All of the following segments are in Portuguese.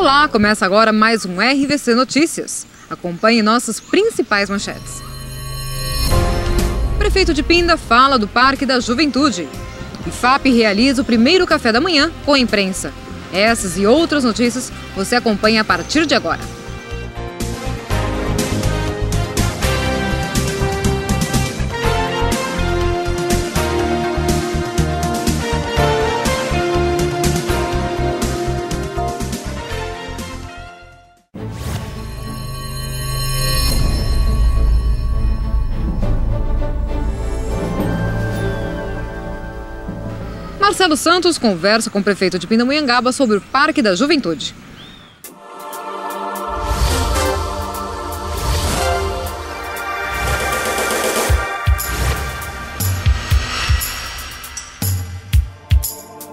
Olá, começa agora mais um RVC Notícias. Acompanhe nossas principais manchetes. O prefeito de Pinda fala do Parque da Juventude. IFAP realiza o primeiro café da manhã com a imprensa. Essas e outras notícias você acompanha a partir de agora. Marcelo Santos conversa com o prefeito de Pindamonhangaba sobre o Parque da Juventude.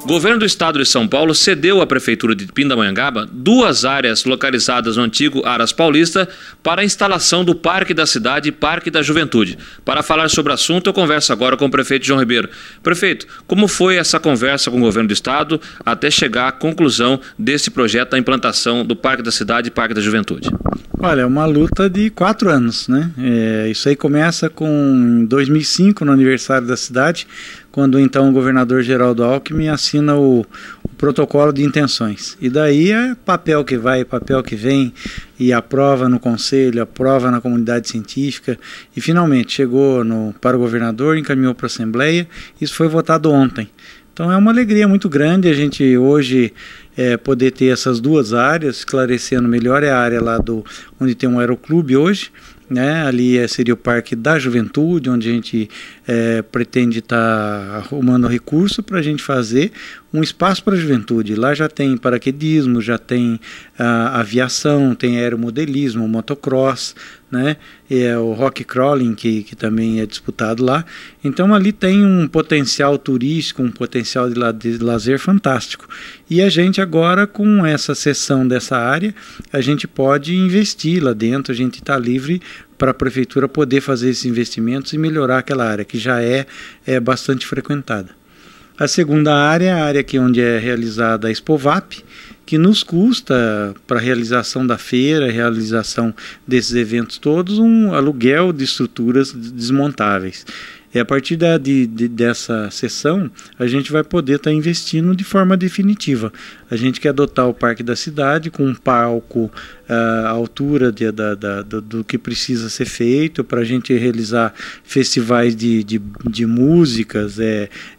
O governo do estado de São Paulo cedeu à prefeitura de Pindamonhangaba 2 áreas localizadas no antigo Aras Paulista para a instalação do Parque da Cidade e Parque da Juventude. Para falar sobre o assunto, eu converso agora com o prefeito João Ribeiro. Prefeito, como foi essa conversa com o governo do estado até chegar à conclusão desse projeto da implantação do Parque da Cidade e Parque da Juventude? Olha, é uma luta de 4 anos, né? Isso aí começa com 2005, no aniversário da cidade, quando então o governador Geraldo Alckmin assina o protocolo de intenções. E daí é papel que vai, papel que vem, e aprova no conselho, aprova na comunidade científica, e finalmente chegou para o governador, encaminhou para a Assembleia, isso foi votado ontem. Então é uma alegria muito grande a gente hoje poder ter essas 2 áreas, esclarecendo melhor. É a área lá onde tem um aeroclube hoje, né? Ali seria o Parque da Juventude, onde a gente pretende estar arrumando recurso para a gente fazer um espaço para a juventude. Lá já tem paraquedismo, já tem aviação, tem aeromodelismo, motocross, né? O rock crawling que também é disputado lá. Então ali tem um potencial turístico, um potencial de lazer fantástico. E a gente agora, com essa cessão dessa área, a gente pode investir lá dentro, a gente está livre para a prefeitura poder fazer esses investimentos e melhorar aquela área que já é bastante frequentada. A segunda área é a área onde é realizada a Expovap, que nos custa, para a realização da feira, a realização desses eventos todos, um aluguel de estruturas desmontáveis. A partir dessa sessão, a gente vai poder estar investindo de forma definitiva. A gente quer adotar o Parque da Cidade com um palco à altura do que precisa ser feito, para a gente realizar festivais de músicas,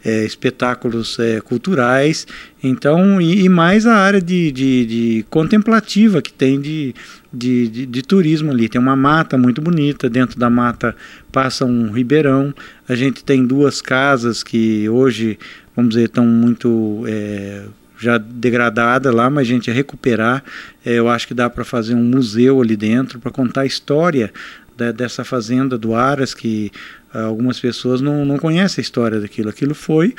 espetáculos culturais. Então, e mais a área de contemplativa que tem de turismo ali. Tem uma mata muito bonita, dentro da mata passa um ribeirão. A gente tem 2 casas que hoje, vamos dizer, estão muito já degradadas lá, mas a gente ia recuperar. Eu acho que dá para fazer um museu ali dentro, para contar a história dessa fazenda do Aras, que algumas pessoas não conhecem a história daquilo. Aquilo foi...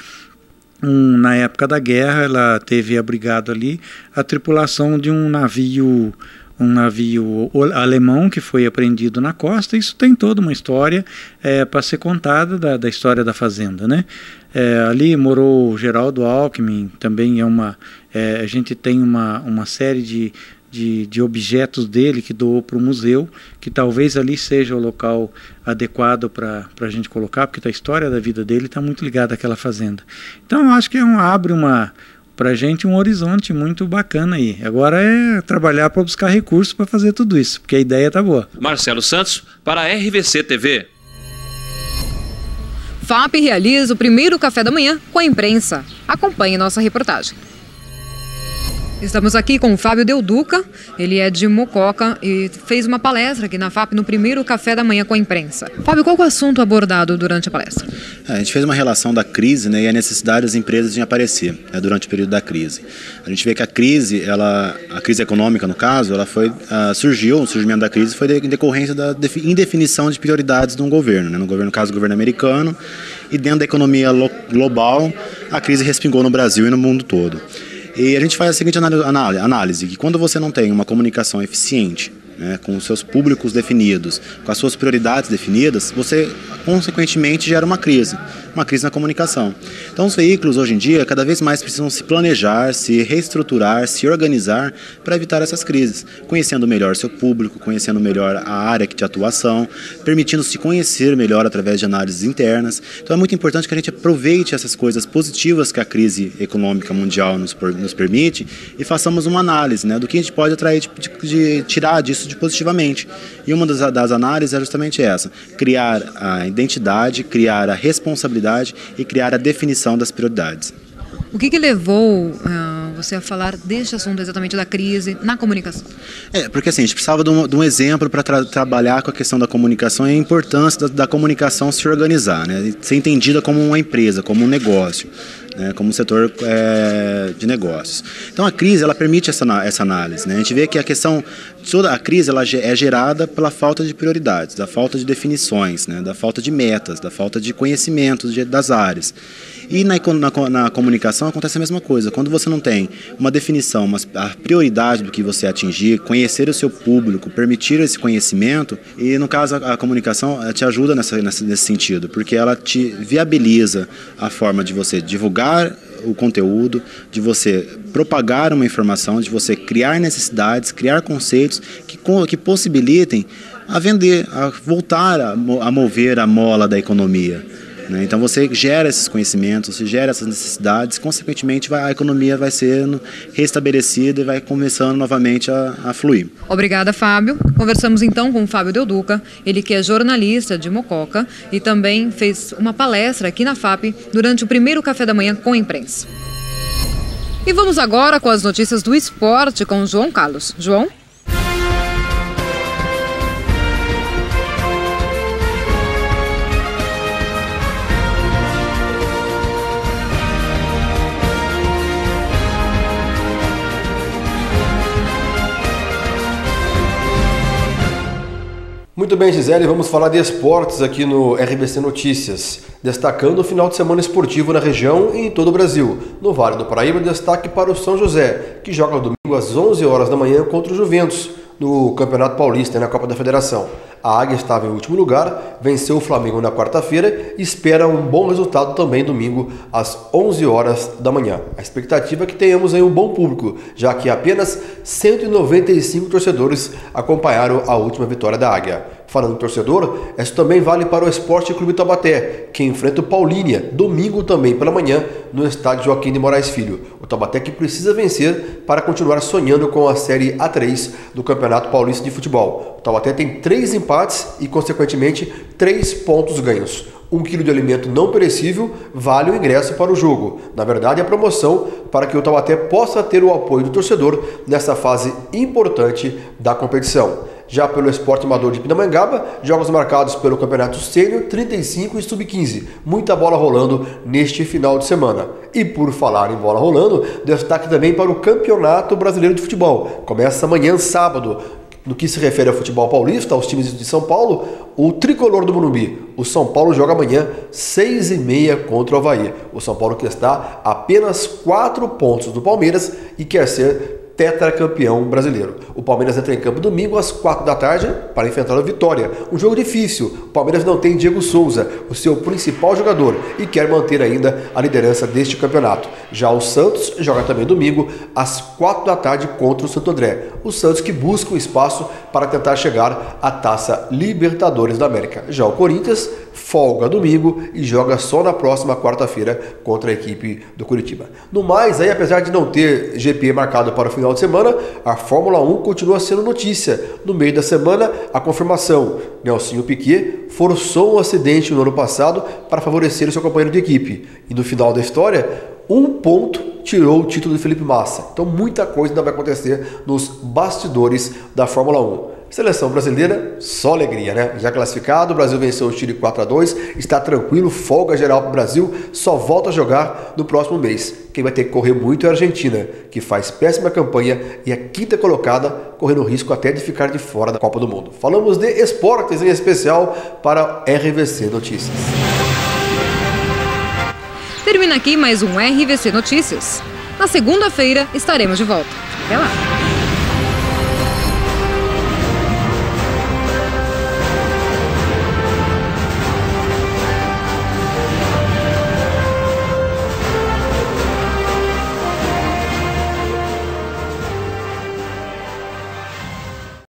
na época da guerra, ela teve abrigado ali a tripulação de um navio alemão que foi apreendido na costa. Isso tem toda uma história para ser contada da história da fazenda, né? Ali morou o Geraldo Alckmin, também a gente tem uma série de objetos dele que doou para o museu, que talvez ali seja o local adequado para a gente colocar, porque a história da vida dele está muito ligada àquela fazenda. Então eu acho que abre para a gente um horizonte muito bacana aí. Agora é trabalhar para buscar recursos para fazer tudo isso, porque a ideia está boa. Marcelo Santos, para a RVC TV. FAP realiza o primeiro café da manhã com a imprensa. Acompanhe nossa reportagem. Estamos aqui com o Fábio Del Duca, ele é de Mococa e fez uma palestra aqui na FAP no primeiro café da manhã com a imprensa. Fábio, qual é o assunto abordado durante a palestra? A gente fez uma relação da crise, né, e a necessidade das empresas de aparecer durante o período da crise. A gente vê que a crise econômica, no caso, o surgimento da crise foi em decorrência da indefinição de prioridades de um governo, né, no caso, o governo americano, e dentro da economia global, a crise respingou no Brasil e no mundo todo. E a gente faz a seguinte análise, que quando você não tem uma comunicação eficiente, né, com os seus públicos definidos, com as suas prioridades definidas, você consequentemente gera uma crise na comunicação. Então os veículos hoje em dia cada vez mais precisam se planejar, se reestruturar, se organizar para evitar essas crises, conhecendo melhor seu público, conhecendo melhor a área de atuação, permitindo se conhecer melhor através de análises internas. Então é muito importante que a gente aproveite essas coisas positivas que a crise econômica mundial nos permite e façamos uma análise, né, do que a gente pode atrair de tirar disso de positivamente. E uma das análises é justamente essa: criar a identidade, criar a responsabilidade e criar a definição das prioridades. O que levou você a falar deste assunto exatamente da crise na comunicação? Porque assim, a gente precisava de um exemplo para trabalhar com a questão da comunicação e a importância da comunicação se organizar, né? Ser entendida como uma empresa, como um negócio, né? Como um setor de negócios. Então a crise ela permite essa análise, né? A gente vê que toda a crise ela é gerada pela falta de prioridades, da falta de definições, né? Da falta de metas, da falta de conhecimentos das áreas. E na comunicação acontece a mesma coisa. Quando você não tem uma definição, a prioridade do que você atingir, conhecer o seu público, permitir esse conhecimento, e no caso a comunicação te ajuda nesse sentido, porque ela te viabiliza a forma de você divulgar o conteúdo, de você propagar uma informação, de você criar necessidades, criar conceitos que possibilitem a vender, a voltar a mover a mola da economia. Então você gera esses conhecimentos, você gera essas necessidades, consequentemente a economia vai sendo restabelecida e vai começando novamente a fluir. Obrigada, Fábio. Conversamos então com o Fábio Del Duca, ele que é jornalista de Mococa e também fez uma palestra aqui na FAP durante o primeiro café da manhã com a imprensa. E vamos agora com as notícias do esporte com o João Carlos. João? Muito bem, Gisele, vamos falar de esportes aqui no RBC Notícias, destacando o final de semana esportivo na região e em todo o Brasil. No Vale do Paraíba, destaque para o São José, que joga domingo às 11 horas da manhã contra o Juventus, no Campeonato Paulista, na Copa da Federação. A Águia estava em último lugar, venceu o Flamengo na quarta-feira e espera um bom resultado também domingo às 11 horas da manhã. A expectativa é que tenhamos aí um bom público, já que apenas 195 torcedores acompanharam a última vitória da Águia. Falando em torcedor, isso também vale para o Esporte Clube Taubaté, que enfrenta o Paulínia, domingo também pela manhã, no estádio Joaquim de Moraes Filho. O Taubaté que precisa vencer para continuar sonhando com a Série A3 do Campeonato Paulista de Futebol. O Taubaté tem 3 empates e, consequentemente, 3 pontos ganhos. 1 quilo de alimento não perecível vale o ingresso para o jogo. Na verdade, a promoção para que o Taubaté possa ter o apoio do torcedor nessa fase importante da competição. Já pelo Esporte Amador de Pindamonhangaba, jogos marcados pelo Campeonato Sênior 35 e Sub-15. Muita bola rolando neste final de semana. E por falar em bola rolando, destaque também para o Campeonato Brasileiro de Futebol. Começa amanhã, sábado. No que se refere ao futebol paulista, aos times de São Paulo, o tricolor do Morumbi, o São Paulo joga amanhã 6h30 contra o Avaí. O São Paulo que está a apenas 4 pontos do Palmeiras e quer ser tetracampeão brasileiro. O Palmeiras entra em campo domingo às 4 da tarde para enfrentar o Vitória. Um jogo difícil. O Palmeiras não tem Diego Souza, o seu principal jogador, e quer manter ainda a liderança deste campeonato. Já o Santos joga também domingo às 4 da tarde contra o Santo André. O Santos que busca um espaço para tentar chegar à Taça Libertadores da América. Já o Corinthians folga domingo e joga só na próxima quarta-feira contra a equipe do Curitiba. No mais, aí, apesar de não ter GP marcado para o final de semana, a Fórmula 1 continua sendo notícia. No meio da semana, a confirmação: Nelsinho Piquet forçou um acidente no ano passado para favorecer o seu companheiro de equipe. E no final da história, 1 ponto tirou o título de Felipe Massa. Então muita coisa ainda vai acontecer nos bastidores da Fórmula 1. Seleção brasileira, só alegria, né? Já classificado, o Brasil venceu o Chile 4-2, está tranquilo, folga geral para o Brasil, só volta a jogar no próximo mês. Quem vai ter que correr muito é a Argentina, que faz péssima campanha e é 5ª colocada, correndo risco até de ficar de fora da Copa do Mundo. Falamos de esportes em especial para RVC Notícias. Termina aqui mais um RVC Notícias. Na segunda-feira estaremos de volta. Até lá!